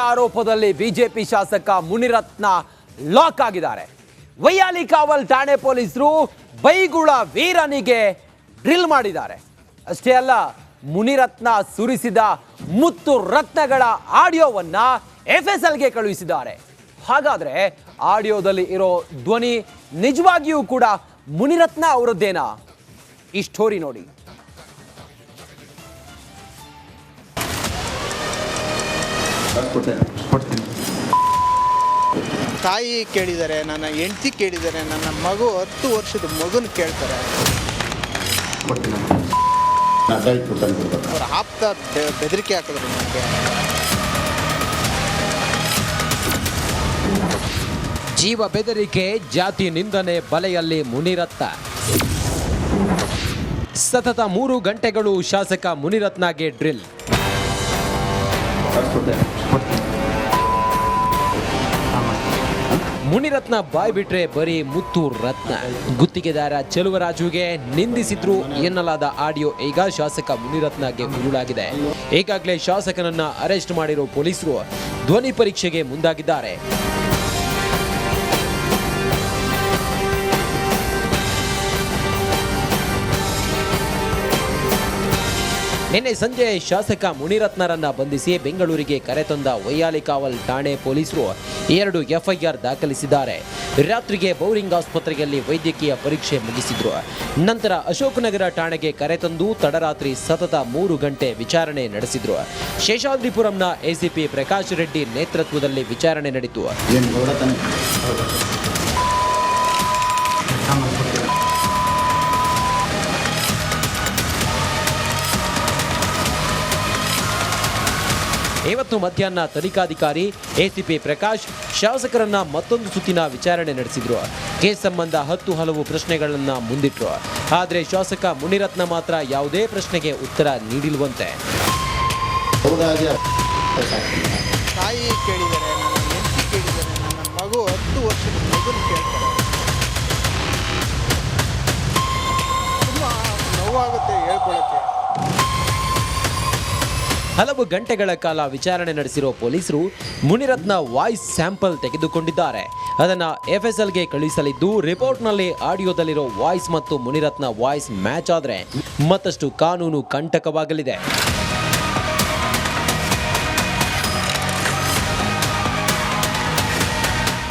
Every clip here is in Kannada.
ಆರೋಪದಲ್ಲಿ ಬಿಜೆಪಿ ಶಾಸಕ ಮುನಿರತ್ನ ಲಾಕ್ ಆಗಿದ್ದಾರೆ. ವೈಯಾಲಿ ಕಾವಲ್ ಠಾಣೆ ಪೊಲೀಸರು ಬೈಗುಳ ವೀರನಿಗೆ ಡ್ರಿಲ್ ಮಾಡಿದ್ದಾರೆ. ಅಷ್ಟೇ ಅಲ್ಲ, ಮುನಿರತ್ನ ಸುರಿಸಿದ ಮುತ್ತು ರತ್ನಗಳ ಆಡಿಯೋವನ್ನ FSLಗೆ ಕಳುಹಿಸಿದ್ದಾರೆ. ಹಾಗಾದ್ರೆ ಆಡಿಯೋದಲ್ಲಿ ಇರೋ ಧ್ವನಿ ನಿಜವಾಗಿಯೂ ಕೂಡ ಮುನಿರತ್ನ ಅವರದ್ದೇನಾ? ಈ ಸ್ಟೋರಿ ನೋಡಿ. ತಾಯಿ ಕೇಳಿದ್ದಾರೆ, ನನ್ನ ಹೆಂಡತಿ ಕೇಳಿದ್ದಾರೆ, ನನ್ನ ಮಗು 10 ವರ್ಷದ ಮಗುನ ಕೇಳ್ತಾರೆ. ಅವ್ರ ಆಪ್ತ ಬೆದರಿಕೆ ಹಾಕಿದ್ರು ನನಗೆ. ಜೀವ ಬೆದರಿಕೆ, ಜಾತಿ ನಿಂದನೆ ಬಲೆಯಲ್ಲಿ ಮುನಿರತ್ನ. ಸತತ 3 ಗಂಟೆಗಳು ಶಾಸಕ ಮುನಿರತ್ನಗೆ ಡ್ರಿಲ್. ಮುನಿರತ್ನ ಬಾಯ್ ಬಿಟ್ರೆ ಬರೀ ಮುತ್ತು ರತ್ನ. ಗುತ್ತಿಗೆದಾರ ಚೆಲುವರಾಜುಗೆ ನಿಂದಿಸಿದ್ರು ಎನ್ನಲಾದ ಆಡಿಯೋ ಈಗ ಶಾಸಕ ಮುನಿರತ್ನಗೆ ಉರುಳಾಗಿದೆ. ಈಗಾಗಲೇ ಶಾಸಕನನ್ನ ಅರೆಸ್ಟ್ ಮಾಡಿರೋ ಪೊಲೀಸರು ಧ್ವನಿ ಪರೀಕ್ಷೆಗೆ ಮುಂದಾಗಿದ್ದಾರೆ. ನಿನ್ನೆ ಸಂಜೆ ಶಾಸಕ ಮುನಿರತ್ನರನ್ನ ಬಂಧಿಸಿ ಬೆಂಗಳೂರಿಗೆ ಕರೆತಂದ ವೈಯಾಲಿ ಕಾವಲ್ ಠಾಣೆ ಪೊಲೀಸರು 2 FIR ದಾಖಲಿಸಿದ್ದಾರೆ. ರಾತ್ರಿಗೆ ಬೌರಿಂಗ್ ಆಸ್ಪತ್ರೆಯಲ್ಲಿ ವೈದ್ಯಕೀಯ ಪರೀಕ್ಷೆ ಮುಗಿಸಿದ್ರು. ನಂತರ ಅಶೋಕನಗರ ಠಾಣೆಗೆ ಕರೆತಂದು ತಡರಾತ್ರಿ ಸತತ 3 ಗಂಟೆ ವಿಚಾರಣೆ ನಡೆಸಿದ್ರು. ಶೇಷಾದ್ರಿಪುರಂನ ACP ಪ್ರಕಾಶ್ ರೆಡ್ಡಿ ನೇತೃತ್ವದಲ್ಲಿ ವಿಚಾರಣೆ ನಡೆಯಿತು. ಇವತ್ತು ಮಧ್ಯಾಹ್ನ ತನಿಖಾಧಿಕಾರಿ ACP ಪ್ರಕಾಶ್ ಶಾಸಕರನ್ನ ಮತ್ತೊಂದು ಸುತ್ತಿನ ವಿಚಾರಣೆ ನಡೆಸಿದ್ರು. ಕೇಸ್ ಸಂಬಂಧ 10 ಹಲವು ಪ್ರಶ್ನೆಗಳನ್ನ ಮುಂದಿಟ್ರು. ಆದರೆ ಶಾಸಕ ಮುನಿರತ್ನ ಮಾತ್ರ ಯಾವುದೇ ಪ್ರಶ್ನೆಗೆ ಉತ್ತರ ನೀಡಿಲ್ವಂತೆ. ತಾಯಿ ಕೇಳಿದ್ದಾರೆ, ನನ್ನ ಹೆಂಡತಿ ಕೇಳಿದ್ದಾರೆ, ನನ್ನ ಮಗು 10 ವರ್ಷದ ಮಗುನ ಕೇಳ್ತಾರೆ. ತುಂಬ ನೋವಾಗುತ್ತೆ ಹೇಳ್ಕೊಳ್ಳೋಕ್ಕೆ. ಹಲವು ಗಂಟೆಗಳ ಕಾಲ ವಿಚಾರಣೆ ನಡೆಸಿರೋ ಪೊಲೀಸರು ಮುನಿರತ್ನ ವಾಯ್ಸ್ ಸ್ಯಾಂಪಲ್ ತೆಗೆದುಕೊಂಡಿದ್ದಾರೆ. ಅದನ್ನು FSLಗೆ ಕಳುಹಿಸಲಿದ್ದು, ರಿಪೋರ್ಟ್ನಲ್ಲಿ ಆಡಿಯೋದಲ್ಲಿರೋ ವಾಯ್ಸ್ ಮತ್ತು ಮುನಿರತ್ನ ವಾಯ್ಸ್ ಮ್ಯಾಚ್ ಆದರೆ ಮತ್ತಷ್ಟು ಕಾನೂನು ಕಂಟಕವಾಗಲಿದೆ.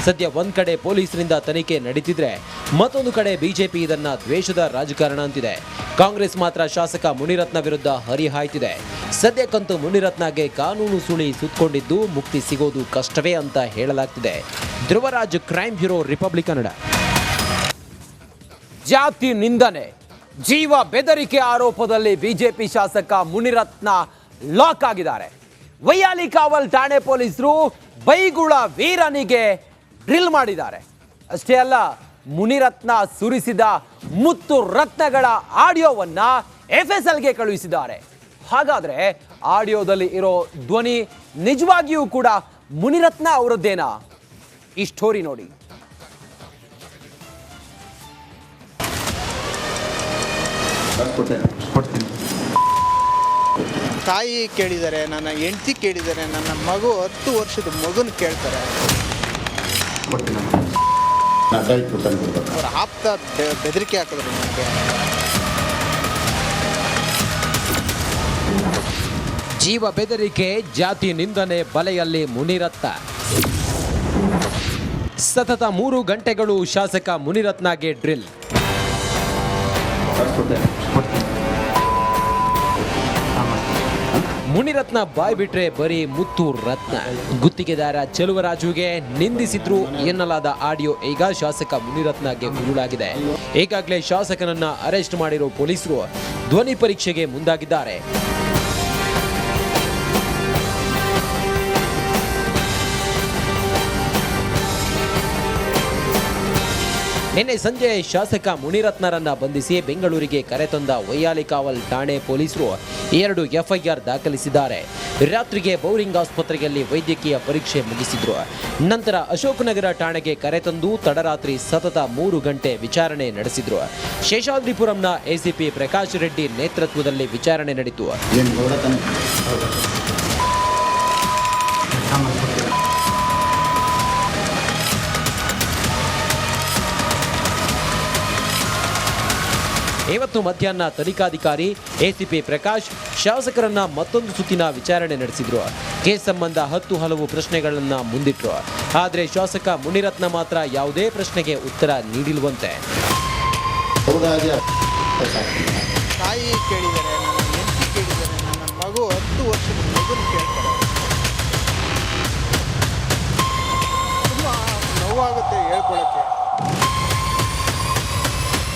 ಸದ್ಯ ಒಂದ್ ಕಡೆ ಪೊಲೀಸರಿಂದ ತನಿಖೆ ನಡೀತಿದ್ರೆ ಮತ್ತೊಂದು ಕಡೆ ಬಿಜೆಪಿ ಇದನ್ನ ದ್ವೇಷದ ರಾಜಕಾರಣ ಅಂತಿದೆ. ಕಾಂಗ್ರೆಸ್ ಮಾತ್ರ ಶಾಸಕ ಮುನಿರತ್ನ ವಿರುದ್ಧ ಹರಿಹಾಯ್ತಿದೆ. ಸದ್ಯಕ್ಕಂತೂ ಮುನಿರತ್ನಗೆ ಕಾನೂನು ಸುಳಿ ಸುತ್ತಕೊಂಡಿದ್ದು ಮುಕ್ತಿ ಸಿಗೋದು ಕಷ್ಟವೇ ಅಂತ ಹೇಳಲಾಗ್ತಿದೆ. Dhruvaraj, crime bureau, Republic Kannada. ಜಾತಿ ನಿಂದನೆ, ಜೀವ ಬೆದರಿಕೆ ಆರೋಪದಲ್ಲಿ ಬಿಜೆಪಿ ಶಾಸಕ ಮುನಿರತ್ನ ಲಾಕ್ ಆಗಿದ್ದಾರೆ. ವೈಯಾಲಿ ಕಾವಲ್ ಠಾಣೆ ಪೊಲೀಸರು ಬೈಗುಳ ವೀರನಿಗೆ ಡ್ರಿಲ್ ಮಾಡಿದ್ದಾರೆ. ಅಷ್ಟೇ ಅಲ್ಲ, ಮುನಿರತ್ನ ಸುರಿಸಿದ ಮುತ್ತು ರತ್ನಗಳ ಆಡಿಯೋವನ್ನ FSLಗೆ ಕಳುಹಿಸಿದ್ದಾರೆ. ಹಾಗಾದ್ರೆ ಆಡಿಯೋದಲ್ಲಿ ಇರೋ ಧ್ವನಿ ನಿಜವಾಗಿಯೂ ಕೂಡ ಮುನಿರತ್ನ ಅವರದ್ದೇನಾ? ಈ ಸ್ಟೋರಿ ನೋಡಿ. ತಾಯಿ ಕೇಳಿದ್ದಾರೆ, ನನ್ನ ಹೆಂಡತಿ ಕೇಳಿದ್ದಾರೆ, ನನ್ನ ಮಗು 10 ವರ್ಷದ ಮಗುನ ಕೇಳ್ತಾರೆ. ಅವ್ರ ಆಪ್ತ ಬೆದರಿಕೆ ಹಾಕಿದ್ರು ನನಗೆ. ಜೀವ ಬೆದರಿಕೆ, ಜಾತಿ ನಿಂದನೆ ಬಲೆಯಲ್ಲಿ ಮುನಿರತ್ನ. ಸತತ 3 ಗಂಟೆಗಳು ಶಾಸಕ ಮುನಿರತ್ನಗೆ ಡ್ರಿಲ್. ಮುನಿರತ್ನ ಬಾಯ್ ಬಿಟ್ರೆ ಬರೀ ಮುತ್ತು ರತ್ನ. ಗುತ್ತಿಗೆದಾರ ಚೆಲುವರಾಜುಗೆ ನಿಂದಿಸಿದ್ರು ಎನ್ನಲಾದ ಆಡಿಯೋ ಈಗ ಶಾಸಕ ಮುನಿರತ್ನಗೆ ಉರುಳಾಗಿದೆ. ಈಗಾಗಲೇ ಶಾಸಕನನ್ನ ಅರೆಸ್ಟ್ ಮಾಡಿರೋ ಪೊಲೀಸರು ಧ್ವನಿ ಪರೀಕ್ಷೆಗೆ ಮುಂದಾಗಿದ್ದಾರೆ. ನಿನ್ನೆ ಸಂಜೆ ಶಾಸಕ ಮುನಿರತ್ನರನ್ನ ಬಂಧಿಸಿ ಬೆಂಗಳೂರಿಗೆ ಕರೆತಂದ ವೈಯಾಲಿ ಕಾವಲ್ ಠಾಣೆ ಪೊಲೀಸರು 2 FIR ದಾಖಲಿಸಿದ್ದಾರೆ. ರಾತ್ರಿಗೆ ಬೌರಿಂಗ್ ಆಸ್ಪತ್ರೆಯಲ್ಲಿ ವೈದ್ಯಕೀಯ ಪರೀಕ್ಷೆ ಮುಗಿಸಿದ್ರು. ನಂತರ ಅಶೋಕನಗರ ಠಾಣೆಗೆ ಕರೆತಂದು ತಡರಾತ್ರಿ ಸತತ 3 ಗಂಟೆ ವಿಚಾರಣೆ ನಡೆಸಿದ್ರು. ಶೇಷಾದ್ರಿಪುರಂನ ACP ಪ್ರಕಾಶ್ ರೆಡ್ಡಿ ನೇತೃತ್ವದಲ್ಲಿ ವಿಚಾರಣೆ ನಡೆಯಿತು. ಇವತ್ತು ಮಧ್ಯಾಹ್ನ ತನಿಖಾಧಿಕಾರಿ ಎಸಿಪಿ ಪ್ರಕಾಶ್ ಶಾಸಕರನ್ನ ಮತ್ತೊಂದು ಸುತ್ತಿನ ವಿಚಾರಣೆ ನಡೆಸಿದ್ರು. ಕೇಸ್ ಸಂಬಂಧ 10 ಹಲವು ಪ್ರಶ್ನೆಗಳನ್ನ ಮುಂದಿಟ್ರು. ಆದರೆ ಶಾಸಕ ಮುನಿರತ್ನ ಮಾತ್ರ ಯಾವುದೇ ಪ್ರಶ್ನೆಗೆ ಉತ್ತರ ನೀಡಿಲ್ವಂತೆ. ತಾಯಿ ಕೇಳಿದ್ದಾರೆ, ನನ್ನ ಹೆಂಡತಿ ಕೇಳಿದ್ದಾರೆ, ನನ್ನ ಮಗು 10 ವರ್ಷದ ಮಗುನ ಕೇಳ್ತಾರೆ. ತುಂಬ ನೋವಾಗುತ್ತೆ ಹೇಳ್ಕೊಳ್ಳೋಕ್ಕೆ.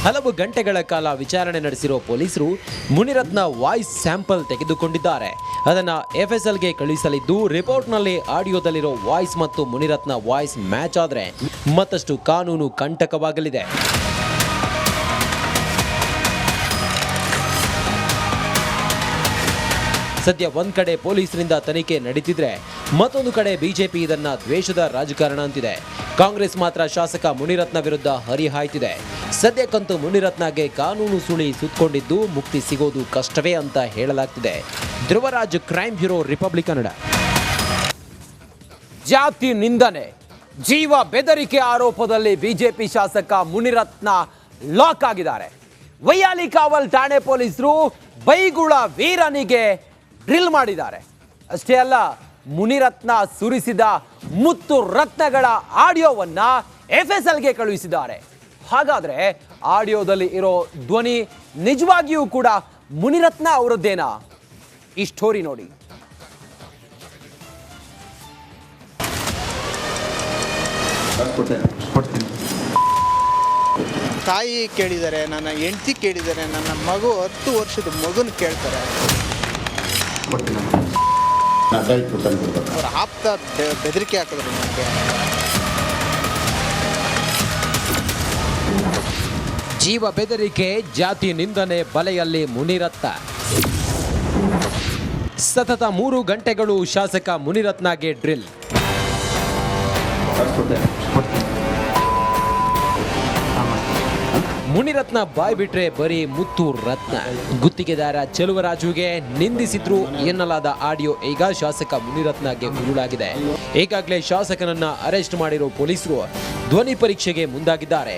ಹಲವು ಗಂಟೆಗಳ ಕಾಲ ವಿಚಾರಣೆ ನಡೆಸಿರೋ ಪೊಲೀಸರು ಮುನಿರತ್ನ ವಾಯ್ಸ್ ಸ್ಯಾಂಪಲ್ ತೆಗೆದುಕೊಂಡಿದ್ದಾರೆ. ಅದನ್ನು FSLಗೆ ಕಳುಹಿಸಲಿದ್ದು, ರಿಪೋರ್ಟ್ನಲ್ಲಿ ಆಡಿಯೋದಲ್ಲಿರೋ ವಾಯ್ಸ್ ಮತ್ತು ಮುನಿರತ್ನ ವಾಯ್ಸ್ ಮ್ಯಾಚ್ ಆದರೆ ಮತ್ತಷ್ಟು ಕಾನೂನು ಕಂಟಕವಾಗಲಿದೆ. ಸದ್ಯ ಒಂದ್ ಕಡೆ ಪೊಲೀಸರಿಂದ ತನಿಖೆ ನಡೀತಿದ್ರೆ ಮತ್ತೊಂದು ಕಡೆ ಬಿಜೆಪಿ ಇದನ್ನ ದ್ವೇಷದ ರಾಜಕಾರಣ ಅಂತಿದೆ. ಕಾಂಗ್ರೆಸ್ ಮಾತ್ರ ಶಾಸಕ ಮುನಿರತ್ನ ವಿರುದ್ಧ ಹರಿಹಾಯ್ತಿದೆ. ಸದ್ಯಕ್ಕಂತೂ ಮುನಿರತ್ನಗೆ ಕಾನೂನು ಸುಳಿ ಸುತ್ತಕೊಂಡಿದ್ದು ಮುಕ್ತಿ ಸಿಗೋದು ಕಷ್ಟವೇ ಅಂತ ಹೇಳಲಾಗ್ತಿದೆ. Dhruvaraj, crime bureau, Republic Kannada. ಜಾತಿ ನಿಂದನೆ, ಜೀವ ಬೆದರಿಕೆ ಆರೋಪದಲ್ಲಿ ಬಿಜೆಪಿ ಶಾಸಕ ಮುನಿರತ್ನ ಲಾಕ್ ಆಗಿದ್ದಾರೆ. ವೈಯಾಲಿ ಕಾವಲ್ ಠಾಣೆ ಪೊಲೀಸರು ಬೈಗುಳ ವೀರನಿಗೆ ಡ್ರಿಲ್ ಮಾಡಿದ್ದಾರೆ. ಅಷ್ಟೇ ಅಲ್ಲ, ಮುನಿರತ್ನ ಸುರಿಸಿದ ಮುತ್ತು ರತ್ನಗಳ ಆಡಿಯೋವನ್ನ FSLಗೆ ಕಳುಹಿಸಿದ್ದಾರೆ. ಹಾಗಾದ್ರೆ ಆಡಿಯೋದಲ್ಲಿ ಇರೋ ಧ್ವನಿ ನಿಜವಾಗಿಯೂ ಕೂಡ ಮುನಿರತ್ನ ಅವರದ್ದೇನಾ? ಈ ಸ್ಟೋರಿ ನೋಡಿ. ತಾಯಿ ಕೇಳಿದ್ದಾರೆ, ನನ್ನ ಹೆಂಡತಿ ಕೇಳಿದ್ದಾರೆ, ನನ್ನ ಮಗು 10 ವರ್ಷದ ಮಗುನ ಕೇಳ್ತಾರೆ. ಅವ್ರ ಆಪ್ತ ಬೆದರಿಕೆ ಹಾಕಿದ್ರು ನನಗೆ. ಜೀವ ಬೆದರಿಕೆ, ಜಾತಿ ನಿಂದನೆ ಬಲೆಯಲ್ಲಿ ಮುನಿರತ್ನ. ಸತತ 3 ಗಂಟೆಗಳು ಶಾಸಕ ಮುನಿರತ್ನಗೆ ಡ್ರಿಲ್. ಮುನಿರತ್ನ ಬಾಯ್ ಬಿಟ್ರೆ ಬರೀ ಮುತ್ತು ರತ್ನ. ಗುತ್ತಿಗೆದಾರ ಚೆಲುವರಾಜುಗೆ ನಿಂದಿಸಿದ್ರು ಎನ್ನಲಾದ ಆಡಿಯೋ ಈಗ ಶಾಸಕ ಮುನಿರತ್ನಗೆ ಉರುಳಾಗಿದೆ. ಈಗಾಗಲೇ ಶಾಸಕನನ್ನ ಅರೆಸ್ಟ್ ಮಾಡಿರೋ ಪೊಲೀಸರು ಧ್ವನಿ ಪರೀಕ್ಷೆಗೆ ಮುಂದಾಗಿದ್ದಾರೆ.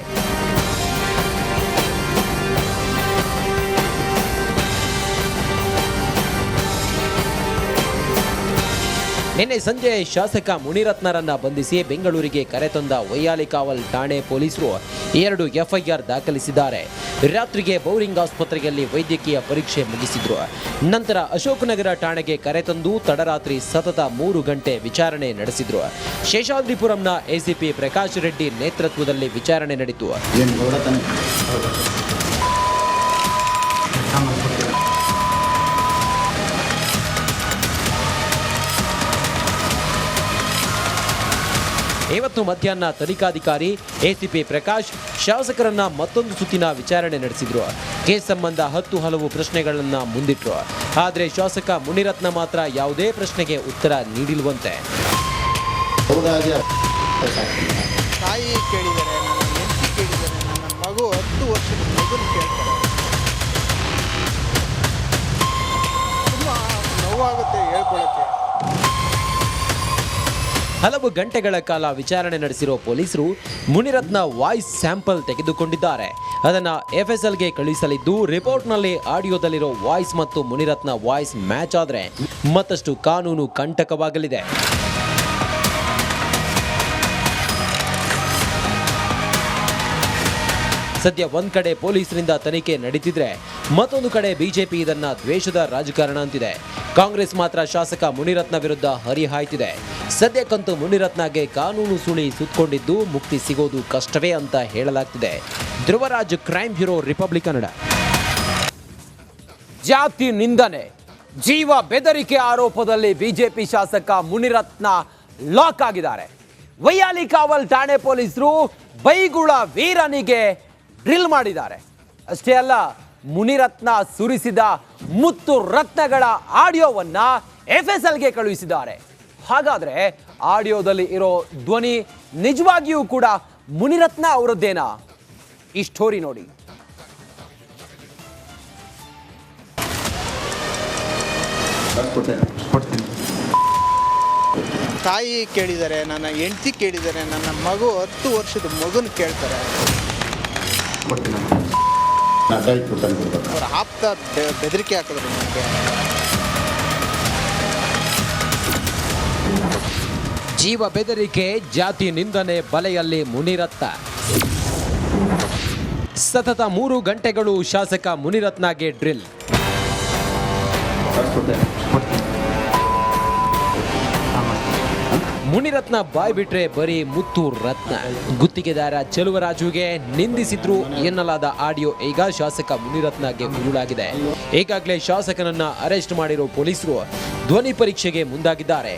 ನಿನ್ನೆ ಸಂಜೆ ಶಾಸಕ ಮುನಿರತ್ನರನ್ನ ಬಂಧಿಸಿ ಬೆಂಗಳೂರಿಗೆ ಕರೆತಂದ ವೈಯಾಲಿ ಕಾವಲ್ ಠಾಣೆ ಪೊಲೀಸರು 2 FIR ದಾಖಲಿಸಿದ್ದಾರೆ. ರಾತ್ರಿಗೆ ಬೌರಿಂಗ್ ಆಸ್ಪತ್ರೆಯಲ್ಲಿ ವೈದ್ಯಕೀಯ ಪರೀಕ್ಷೆ ಮುಗಿಸಿದ್ರು. ನಂತರ ಅಶೋಕನಗರ ಠಾಣೆಗೆ ಕರೆತಂದು ತಡರಾತ್ರಿ ಸತತ 3 ಗಂಟೆ ವಿಚಾರಣೆ ನಡೆಸಿದ್ರು. ಶೇಷಾದ್ರಿಪುರಂನ ಎಸಿಪಿ ಪ್ರಕಾಶ್ ರೆಡ್ಡಿ ನೇತೃತ್ವದಲ್ಲಿ ವಿಚಾರಣೆ ನಡೆಯಿತು. ಇವತ್ತು ಮಧ್ಯಾಹ್ನ ತನಿಖಾಧಿಕಾರಿ ಎಸಿಪಿ ಪ್ರಕಾಶ್ ಶಾಸಕರನ್ನ ಮತ್ತೊಂದು ಸುತ್ತಿನ ವಿಚಾರಣೆ ನಡೆಸಿದ್ರು. ಕೇಸ್ ಸಂಬಂಧ 10 ಹಲವು ಪ್ರಶ್ನೆಗಳನ್ನ ಮುಂದಿಟ್ರು. ಆದರೆ ಶಾಸಕ ಮುನಿರತ್ನ ಮಾತ್ರ ಯಾವುದೇ ಪ್ರಶ್ನೆಗೆ ಉತ್ತರ ನೀಡಿಲ್ವಂತೆ. ತಾಯಿ ಕೇಳಿದ್ದಾರೆ, ನನ್ನ ಹೆಂಡತಿ ಕೇಳಿದ್ದಾರೆ, ನನ್ನ ಮಗು 10 ವರ್ಷದ ಮಗುನ ಕೇಳ್ತಾರೆ. ತುಂಬ ನೋವಾಗುತ್ತೆ ಹೇಳ್ಕೊಳ್ಳೋಕ್ಕೆ. ಹಲವು ಗಂಟೆಗಳ ಕಾಲ ವಿಚಾರಣೆ ನಡೆಸಿರೋ ಪೊಲೀಸರು ಮುನಿರತ್ನ ವಾಯ್ಸ್ ಸ್ಯಾಂಪಲ್ ತೆಗೆದುಕೊಂಡಿದ್ದಾರೆ. ಅದನ್ನು FSLಗೆ ಕಳುಹಿಸಲಿದ್ದು, ರಿಪೋರ್ಟ್ನಲ್ಲಿ ಆಡಿಯೋದಲ್ಲಿರೋ ವಾಯ್ಸ್ ಮತ್ತು ಮುನಿರತ್ನ ವಾಯ್ಸ್ ಮ್ಯಾಚ್ ಆದರೆ ಮತ್ತಷ್ಟು ಕಾನೂನು ಕಂಟಕವಾಗಲಿದೆ. ಸದ್ಯ ಒಂದ್ ಕಡೆ ಪೊಲೀಸರಿಂದ ತನಿಖೆ ನಡೀತಿದ್ರೆ ಮತ್ತೊಂದು ಕಡೆ ಬಿಜೆಪಿ ಇದನ್ನ ದ್ವೇಷದ ರಾಜಕಾರಣ ಅಂತಿದೆ. ಕಾಂಗ್ರೆಸ್ ಮಾತ್ರ ಶಾಸಕ ಮುನಿರತ್ನ ವಿರುದ್ಧ ಹರಿಹಾಯ್ತಿದೆ. ಸದ್ಯಕ್ಕಂತೂ ಮುನಿರತ್ನಗೆ ಕಾನೂನು ಸುಳಿ ಸುತ್ತಕೊಂಡಿದ್ದು ಮುಕ್ತಿ ಸಿಗೋದು ಕಷ್ಟವೇ ಅಂತ ಹೇಳಲಾಗ್ತಿದೆ. Dhruvaraj, crime bureau, Republic Kannada. ಜಾತಿ ನಿಂದನೆ, ಜೀವ ಬೆದರಿಕೆ ಆರೋಪದಲ್ಲಿ ಬಿಜೆಪಿ ಶಾಸಕ ಮುನಿರತ್ನ ಲಾಕ್ ಆಗಿದ್ದಾರೆ. ವೈಯಾಲಿ ಕಾವಲ್ ಠಾಣೆ ಪೊಲೀಸರು ಬೈಗುಳ ವೀರನಿಗೆ ಡ್ರಿಲ್ ಮಾಡಿದ್ದಾರೆ. ಅಷ್ಟೇ ಅಲ್ಲ, ಮುನಿರತ್ನ ಸುರಿಸಿದ ಮುತ್ತು ರತ್ನಗಳ ಆಡಿಯೋವನ್ನ FSLಗೆ ಕಳುಹಿಸಿದ್ದಾರೆ. ಹಾಗಾದ್ರೆ ಆಡಿಯೋದಲ್ಲಿ ಇರೋ ಧ್ವನಿ ನಿಜವಾಗಿಯೂ ಕೂಡ ಮುನಿರತ್ನ ಅವರದ್ದೇನಾ? ಈ ಸ್ಟೋರಿ ನೋಡಿ. ತಾಯಿ ಕೇಳಿದ್ದಾರೆ, ನನ್ನ ಹೆಂಡತಿ ಕೇಳಿದ್ದಾರೆ, ನನ್ನ ಮಗು 10 ವರ್ಷದ ಮಗುನ ಕೇಳ್ತಾರೆ. ಅದಾಯ್ತು ತಂದ್ಕೊಡ್ಬೇಕು. ಅವ್ರ ಆಪ್ತ ಬೆದರಿಕೆ ಹಾಕಿದ್ರು ನನಗೆ. ಜೀವ ಬೆದರಿಕೆ, ಜಾತಿ ನಿಂದನೆ ಬಲೆಯಲ್ಲಿ ಮುನಿರತ್ನ. ಸತತ 3 ಗಂಟೆಗಳು ಶಾಸಕ ಮುನಿರತ್ನಗೆ ಡ್ರಿಲ್. ಮುನಿರತ್ನ ಬಾಯ್ ಬಿಟ್ರೆ ಬರೀ ಮುತ್ತು ರತ್ನ. ಗುತ್ತಿಗೆದಾರ ಚೆಲುವರಾಜುಗೆ ನಿಂದಿಸಿದ್ರು ಎನ್ನಲಾದ ಆಡಿಯೋ ಈಗ ಶಾಸಕ ಮುನಿರತ್ನಗೆ ಉರುಳಾಗಿದೆ. ಈಗಾಗಲೇ ಶಾಸಕನನ್ನ ಅರೆಸ್ಟ್ ಮಾಡಿರೋ ಪೊಲೀಸರು ಧ್ವನಿ ಪರೀಕ್ಷೆಗೆ ಮುಂದಾಗಿದ್ದಾರೆ.